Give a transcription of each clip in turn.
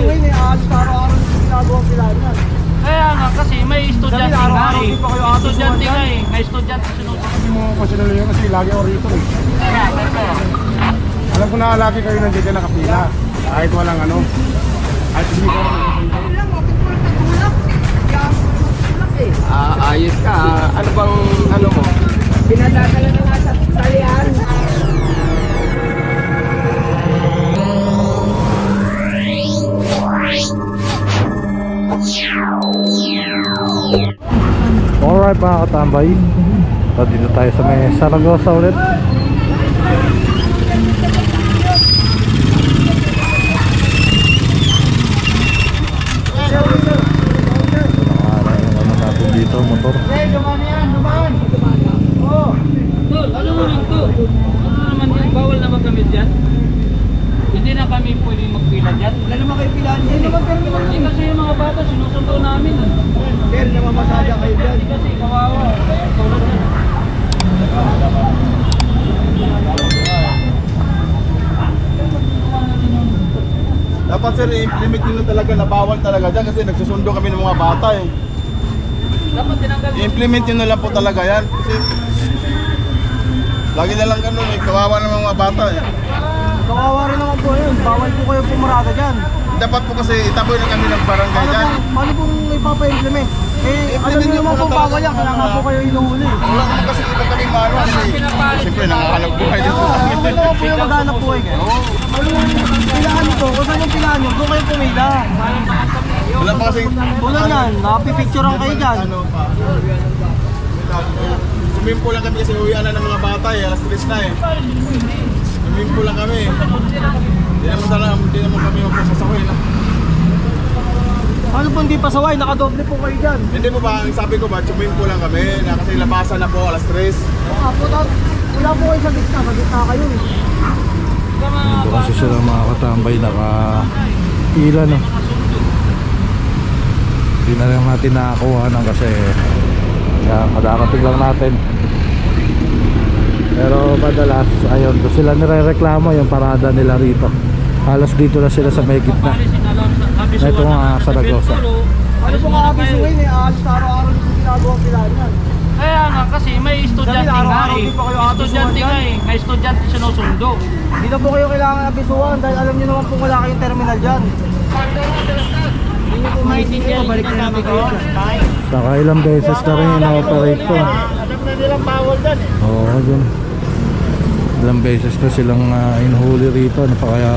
ngayon eh, alis araw-araw yung ginagawa sila niyan. Kaya nga kasi may estudyante nga eh. Estudyante nga eh. May estudyante sinusunod. Hindi mo pasinalo yun kasi lagi ako rito eh. Kaya, pero. Alam ko na lagi kayo nandiyan nakapila. Kahit walang ano. Kahit hindi ko. Ayos ka. Ano bang ano mo? Pinadadala na nga sa talian. Alright mga katambay, so dito tayo sa may Zaragoza ulit. Nakarayan naman natin dito motor. Dumaan yan, dumaan! Oo! Tol, ano mo lang to? Ano naman yan? Bawal na kami dyan? Hindi na kami pwede magpila dyan. Wala naman kayo pilaan dyan eh. Hindi kasi yung mga bata sinusundo namin. Sir, namamasada kayo dyan. Hindi kasi kawawa. Tulad yan. Dapat sir, i-implement nyo talaga na bawal talaga dyan kasi nagsusundo kami ng mga bata eh. Dapat tinanggal. I-implement nyo na lang po talaga yan. Kasi lagi na lang ganun eh, kawawa ng mga bata eh. Kawawa rin naman po yun. Bawal po kayo pumarada dyan. Dapat po kasi itaboy na kami ng barangay dyan. Paano pong ipapa-implement? Eh, alam niyo naman kung bawal yan, kaya nga po kayo inuhuli. Wala naman kasi iba kaming maano kasi siyempre nakahanap buhay dito sa amin. Wala naman po yung maghanap buhay kayo. Pilaan nyo to, kung saan yung pilaan nyo, doon kayo pumila. Wala pa kasi Tulad yan, nakapipicturean kayo dyan. ano pa. Swimming pool lang kami kasi uwian na ng mga bata eh, alas 3 na eh. Swimming pool lang kami. Hindi naman kami magpasasahoy na. Ano po hindi pasaway, nakadoble po kayo dyan. Hindi po ba, ang sabi ko ba, swimming pool lang kami, na kasi labasan na po alas 3. Wala po kayo sa gitna kayo eh. Dito kasi sila mga katambay naka-pila no. Hindi na lang natin nakakuha ng kasi yan, madarating lang natin. Pero madalas ayun, doon sila nire-reklamo yung parada nila rito. Halos dito na sila sa may gitna. Ito nga Zaragoza. Ano po nga abiso ngayon eh, alis araw-araw yung ginagawa sila niyan. Kaya nga kasi may estudyante nga eh. Estudyante nga eh. May estudyante sinusundo. Hindi na po kayo kailangan abisuhan dahil alam niyo naman po wala kayong terminal dyan. Hindi niyo po maintindihan, balik na namin kayo. Saka ilang beses na rin ina-operate ko. Alam na nilang bawal dyan eh. Oo, yun. Ilang beses na silang inuhuli rito. Ano pa kaya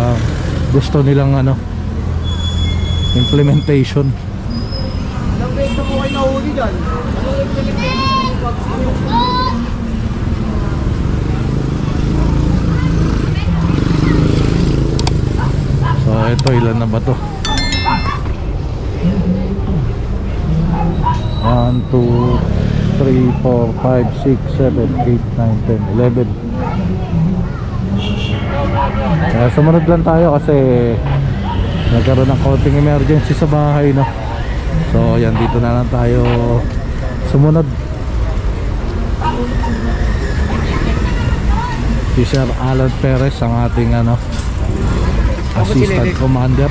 gusto nilang ano implementation. Ilang beses na po kayo nahuli dyan. So ito, ilan na ba to? 1, 2, 3, 4, 5, 6, 7, 8, 9, 10, 11. Kaya sumunod lang tayo kasi nagkaroon ng konting emergency sa bahay no. So yan, dito na lang tayo sumunod. Si Sir Alan Perez ang ating Assistant Commander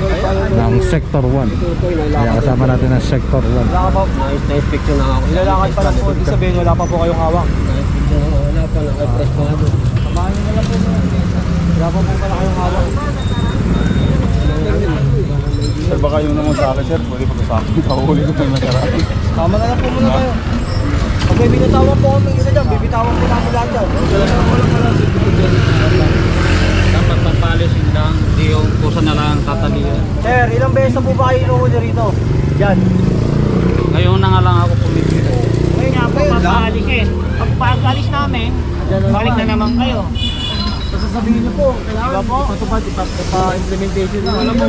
ng Sector 1. Kaya kasama natin ang Sector 1. Wala ka pa, Na-inspector na ako. ilalakad pa lang po, ibig sabihin wala pa po kayong hawak. Wala pa, naka-press pa ako. Samahan nyo na lang po. Wala pa po pala kayong hawak. Sir, baka yun naman sa akin sir, pwede pa sa akin. Kahuli ko yung masarap. Tama na lang po muna kayo. Pag may binitawan po kami isa dyan, bibitawan po namin lahat dyan. Dapat pagpalisin lang. Hindi yung kusa na lang tatalian. Sir, ilang beses na po ba kayo inuhuli rito? Yan. Ngayon na nga lang ako pumipili. Ngayon nga po, Pag-aalisin. Pag-alis namin, balik na naman kayo. sasabihin niyo po, kailangan po patupad pa-implementation na. Wala po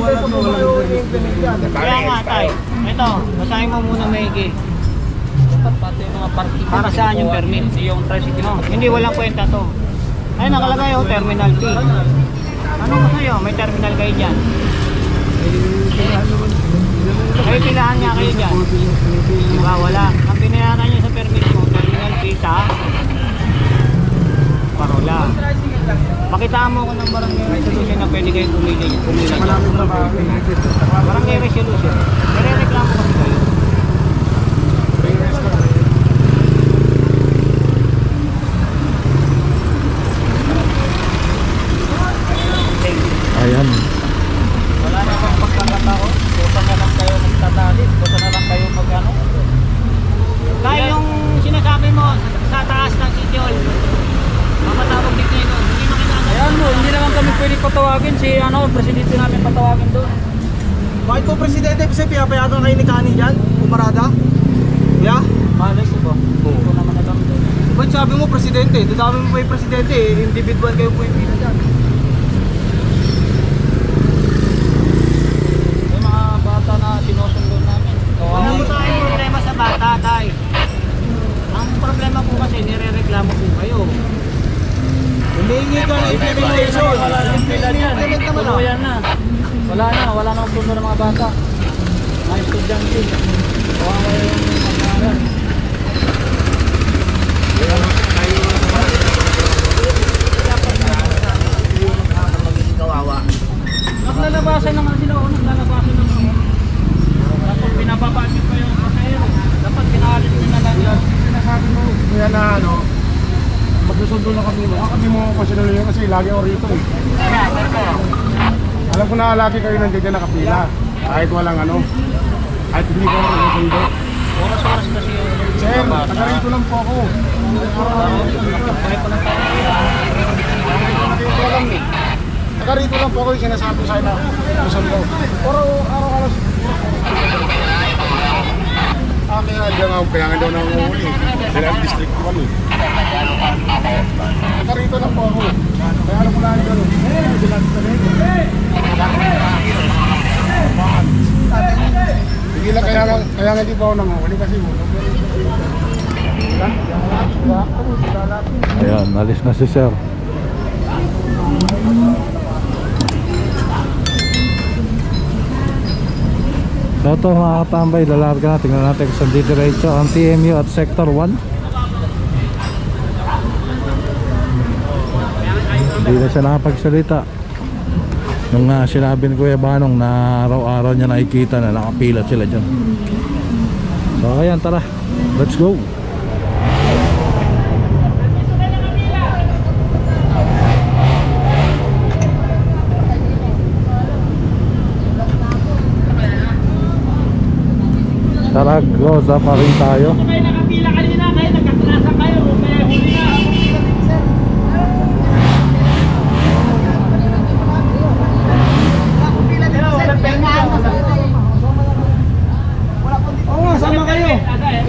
i-implement yan. Kaya nga tayo. Ito, basahin mo muna maigi. Pati mga parking. Para saan yung permit? Yung tricycle mo. Hindi, walang kwenta to. Ay, nakalagay yung terminal fee. Ano mo sa'yo? May terminal kayo dyan. Kayo pilahan nga kayo dyan. Diba, wala. Ang pinayaran nyo sa permit mo, terminal fee sa parola. Pakitaan mo ko ng barangay resolution na pwede kayong pumili niya. Barangay resolution. Nire-reklamo kami kayo. Ayan. Wala na bang pagkakataon? Buta na lang kayo magtatalit. Buta na lang kayo mag-ano. Kaya yung sinasabi mo sa taas ng City Hall, mamatawag dito yun. Hindi makinagad. Ayan mo, hindi naman kami pwede patawagin si presidente namin patawagin doon. Bakit po presidente, kasi pinapayagan kayo ni Kani dyan? Pumarada? Yeah? Malay ko ba? Oo naman na kami doon. Ba't sabi mo presidente? Dadami mo pa yung presidente eh. Individual kayo po yung pila dyan. Yung mga bata na sinusundo namin. Ano mo tayong problema sa bata, tay? Ang problema po kasi, nire-reklamo po kayo. Humingi ka na implementation. Wala na yung pila niyan. Implement naman Tuluyan na. Wala na ang puno ng mga bata. Mga estudyante. Kawawa yung mag-aaral. Naglalabasan naman sila o naglalabasan naman ako. Dapat pinababaan nyo pa yung pasahero. Dapat pinaalit nyo na lang yan. Sinasabi mo, kuya na ano, magsusundo na kami. Kami mo kasi yun kasi lagi ako rito eh. Alam ko na lagi kayo nandito nakapila. Kahit walang ano, kahit hindi ko ako nasundo. Oras-oras kasi yung Sir, taga rito lang po ako. Taga rito lang po ako yung sinasabi sa'yo na nasundo. Pero araw-araw kaya dyan ako, kaya nga daw nang uli. Sila ang district ko kami. Taga rito lang po ako. Kaya alam ko lang yun. Sige lang, kaya nga di pa ako nang uli kasi Ayan, alis na si sir. So ito mga katambay, lalarga na. Tingnan natin kung saan diretso ang TMU at Sector 1. Hindi na siya nakapagsalita. Nung sinabi ni Kuya Banong na araw-araw niya nakikita na nakapila sila dyan. So ayan, tara, let's go. Zaragoza pa rin tayo. kayo nakapila kanina, kayo nagkaklasa kayo, kaya huli na. Oo nga, sama kayo.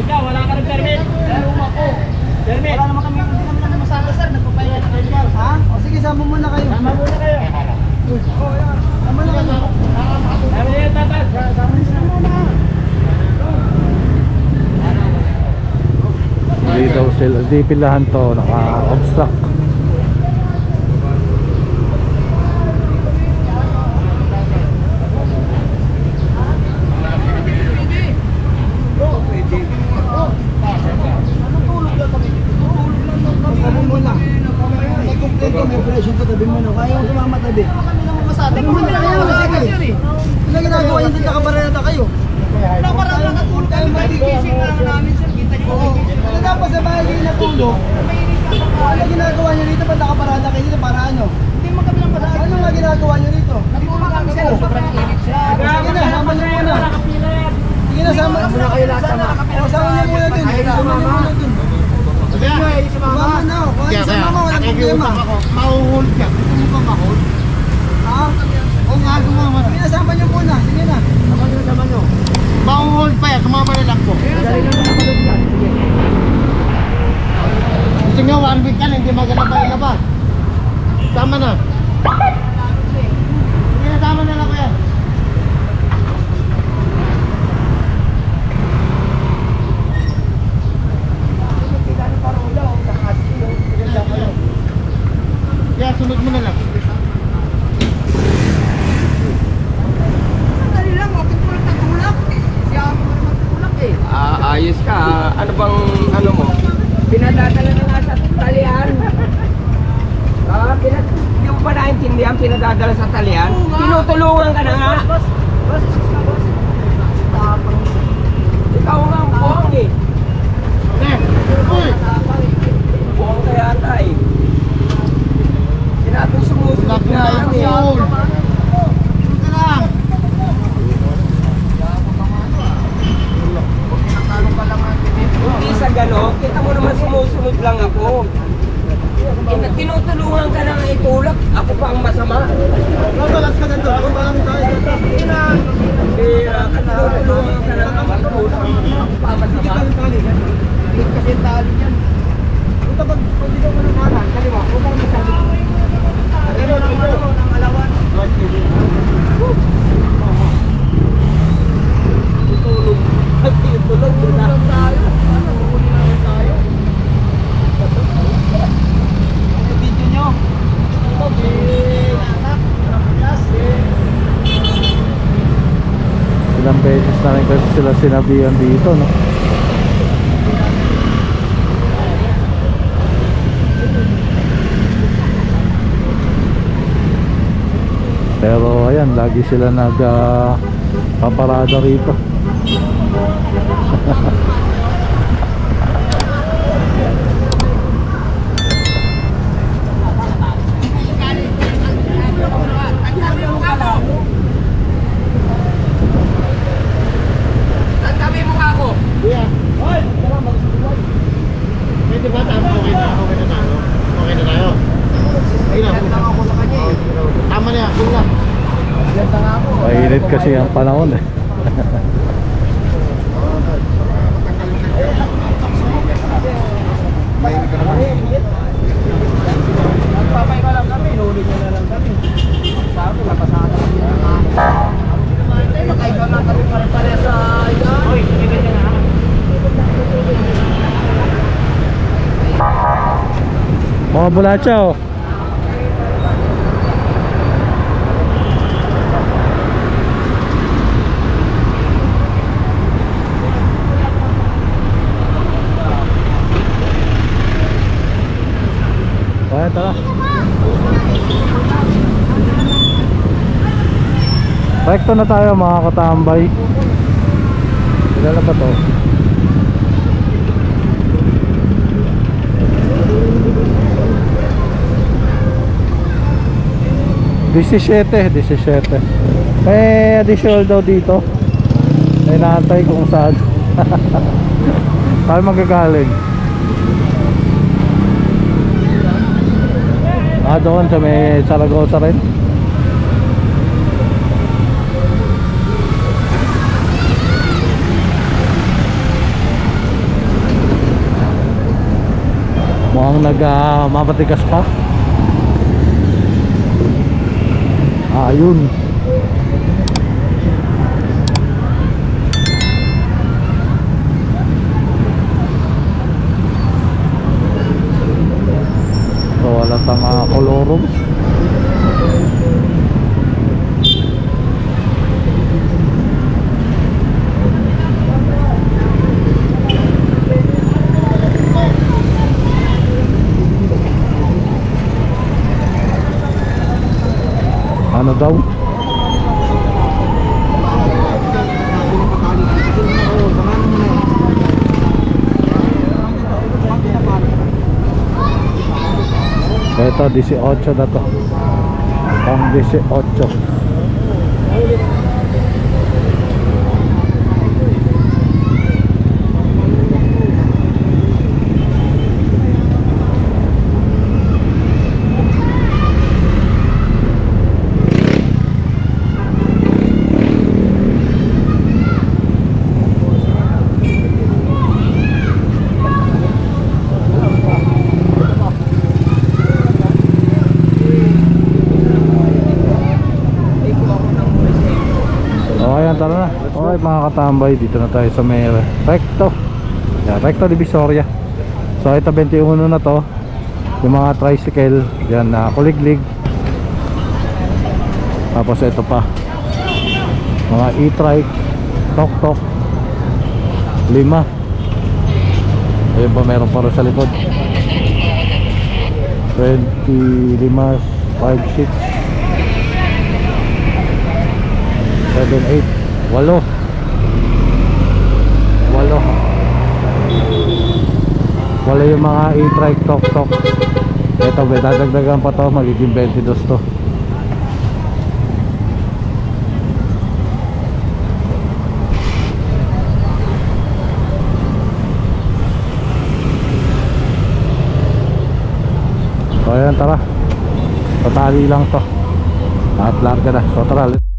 Ikaw, wala ka ng permit. Permit. Wala naman kami, hindi naman masama sir, nagpapayag kayo. Ha? O sige, sama muna kayo. Sama muna kayo. Oo, yan. Sama na kayo. Sama niyo yung tatas. Hindi daw sila, di pilahan to, naka-obstruct. Sabi mo na. May complaint ko, may operation ko, tabi mo na. Kaya ko sumama tabi. Kami naman masabi. Kung hindi kayo, sige. Ano ginagawa niyo dito, kabarata kayo? Naparang nakatulog kayo, magigising na namin sir. Kita niyo po. Ano dapat sa bahay kayo natulog? Ano ginagawa niyo dito? Ba't nakaparada kayo dito? Para ano? Hindi mo kami lang masabi. Ano nga ginagawa niyo dito? Natulog kami sir. Sobrang init siya. Sige na, sama niyo muna. Sige na, sama kayo lahat sama. Sama niyo muna dun. Sama niyo muna dun. Sumama na ako. Kung sumama, walang problema. Mahuhul ka. Gusto mo ba mahul? Ha? O nga, sumama na. Sige na, sama niyo muna. Sige na. Sama niyo. Mahuhul pa yan, sumama na lang po. Gusto nyo, 1 week ka na, hindi maganda pa ilabas. Sama na. Sige na, sama na lang ko yan. Kaya sunod mo na lang. Sandali lang, okay po lang tatulak. Siya ako naman tatulak eh. Ayos ka. Ano bang ano mo? Pinadadala na nga sa talian. Hindi mo pa naintindihan, pinadadala sa talian. Tinutulungan ka na nga. Ikaw nga ang buong eh. Buong ka yata eh. Sinabing sumusunod na lang eh. Hindi sa gano'n, kita mo naman sumusunod lang ako. Tinutulungan ka na nga itulak, ako pa ang masama. Balas ka nandun. Ako ba lang tayo? Tinutulungan ka na nga itulak, ako pa ang masama. Higit kasi yung tali yan. Punta pag hindi ka man ang kanan, kaliwa, huwag kang masabi. Ang alawan. Tutulog. Tutulog na tayo. Video nyo. Ilang beses na rin kasi sila sinabihan dito, no? Pero ayan, lagi sila paparada rito. Ang tabi mo ako. Pwede ba tama? Okay na tayo. Okay na tayo. Ayun lang ako sa kanya eh. Tama na yan, kung lang. Mainit kasi ang panahon eh. Nagpapay ka lang kami, inulit nyo na lang kami. Sabi, napasada kami na nga. Makaiba lang kami pare-pare sa iyan. Hoy, hindi ganyan na. Mga bulacha oh. Ayan, tara. Rekto na tayo mga katambay. Ilan na ba to? Disisiyete. May additional daw dito. May naantay kung saan. Saan magagaling? Doon sa may Saragosa rin. Mukhang nagmamatigas pa. Ayun. Wala tang kolorum. Ano daw? Ito 18 na to. Pang 18. Tara na. Okay mga katambay, dito na tayo sa may Recto. Yeah, Recto Divisoria. So ito 21 na to. Yung mga tricycle yan na kuliglig. Tapos ito pa mga e-trike, tok-tok 5. Ayun pa, meron pa rin sa likod. 25, 5, 6, 7, 8, 8. 8 yung mga e-trike tok-tok. Ito, dadagdagan pa to, magiging 22 to. So ayan, tara. Tatali lang to. At larga na. So tara.